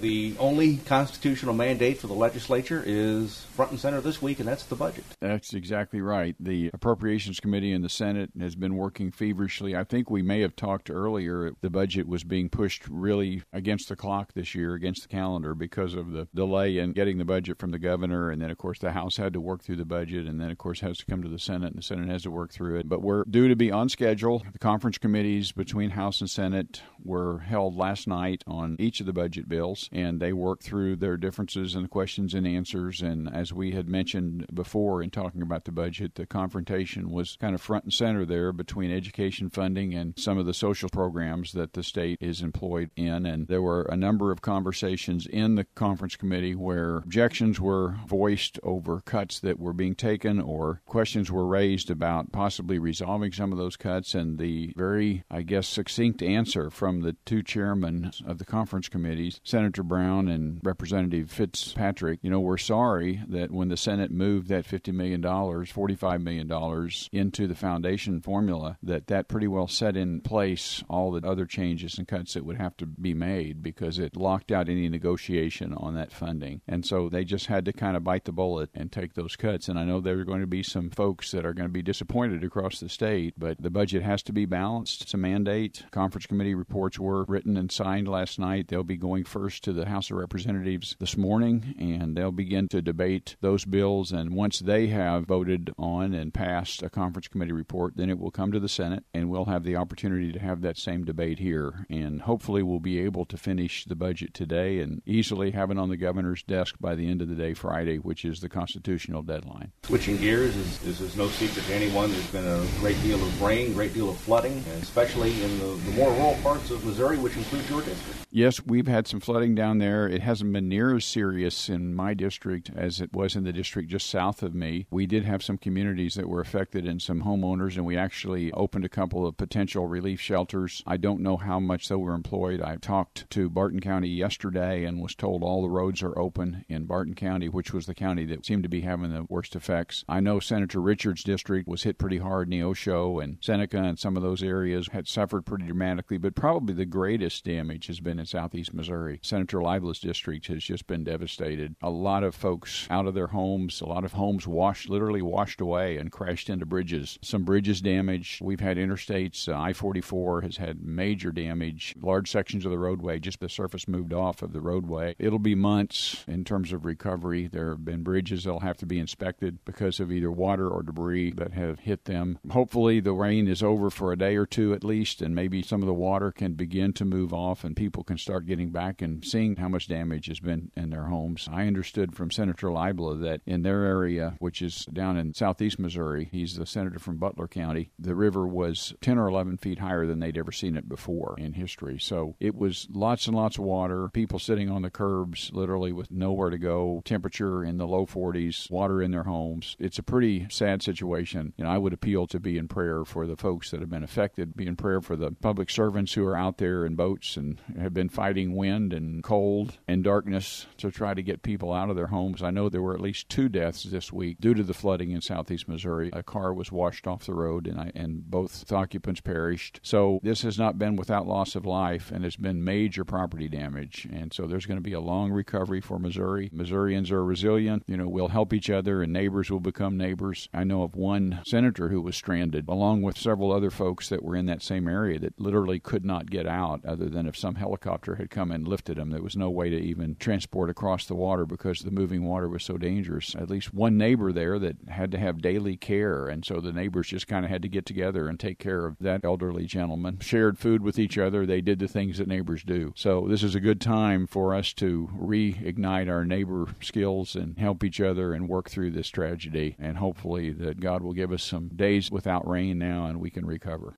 The only constitutional mandate for the legislature is front and center this week, and that's the budget. That's exactly right. The Appropriations Committee in the Senate has been working feverishly. I think we may have talked earlier, the budget was being pushed really against the clock this year, against the calendar, because of the delay in getting the budget from the governor. And then, of course, the House had to work through the budget, and then, of course, has to come to the Senate, and the Senate has to work through it. But we're due to be on schedule. The conference committees between House and Senate were held last night on each of the budget bills, and they worked through their differences and questions and answers. And as we had mentioned before in talking about the budget, the confrontation was kind of front and center there between education funding and some of the social programs that the state is employed in. And there were a number of conversations in the conference committee where objections were voiced over cuts that were being taken, or questions were raised about possibly resolving some of those cuts. And the very, succinct answer from the two chairmen of the conference committees, Senator Brown and Representative Fitzpatrick, we're sorry that when the Senate moved that $50 million, $45 million into the foundation formula, that pretty well set in place all the other changes and cuts that would have to be made, because it locked out any negotiation on that funding. And so they just had to kind of bite the bullet and take those cuts. And I know there are going to be some folks that are going to be disappointed across the state, but the budget has to be balanced. It's a mandate. Conference committee reports were written and signed last night. They'll be going first to the House of Representatives this morning, and they'll begin to debate those bills. And once they have voted on and passed a conference committee report, then it will come to the Senate, and we'll have the opportunity to have that same debate here. And hopefully we'll be able to finish the budget today and easily have it on the governor's desk by the end of the day Friday, which is the constitutional deadline. Switching gears, is no secret to anyone. There's been a great deal of rain, great deal of flooding, especially in the more rural parts of Missouri, which includes your district. Yes, we've had some flooding down there. It hasn't been near as serious in my district as it was in the district just south of me. We did have some communities that were affected and some homeowners, and we actually opened a couple of potential relief shelters. I don't know how much they were employed. I talked to Barton County yesterday and was told all the roads are open in Barton County, which was the county that seemed to be having the worst effects. I know Senator Richards' district was hit pretty hard. Neosho and Seneca and some of those areas had suffered pretty dramatically, but probably the greatest damage has been in southeast Missouri. Senator Lively's district has just been devastated. A lot of folks out of their homes, a lot of homes literally washed away and crashed into bridges. Some bridges damaged. We've had interstates. I-44 has had major damage. Large sections of the roadway, just the surface moved off of the roadway. It'll be months in terms of recovery. There have been bridges that'll have to be inspected because of either water or debris that have hit them. Hopefully the rain is over for a day or two at least, and maybe some of the water can begin to move off and people can start getting back and seeing how much damage has been in their homes. I understood from Senator Lively that in their area, which is down in southeast Missouri, he's the senator from Butler County, the river was 10 or 11 feet higher than they'd ever seen it before in history. So it was lots and lots of water, people sitting on the curbs literally with nowhere to go, temperature in the low 40s, water in their homes. It's a pretty sad situation. I would appeal to be in prayer for the folks that have been affected, be in prayer for the public servants who are out there in boats and have been fighting wind and cold and darkness to try to get people out of their homes. I know there were at least 2 deaths this week due to the flooding in southeast Missouri. A car was washed off the road and both occupants perished. So this has not been without loss of life, and it's been major property damage. And so there's going to be a long recovery for Missouri. Missourians are resilient. We'll help each other, and neighbors will become neighbors. I know of one senator who was stranded, along with several other folks that were in that same area that literally could not get out other than if some helicopter had come and lifted them. There was no way to even transport across the water because the moving water was so dangerous. At least one neighbor there that had to have daily care, and so the neighbors just kind of had to get together and take care of that elderly gentleman. Shared food with each other. They did the things that neighbors do. So this is a good time for us to reignite our neighbor skills and help each other and work through this tragedy. And hopefully that God will give us some days without rain now and we can recover.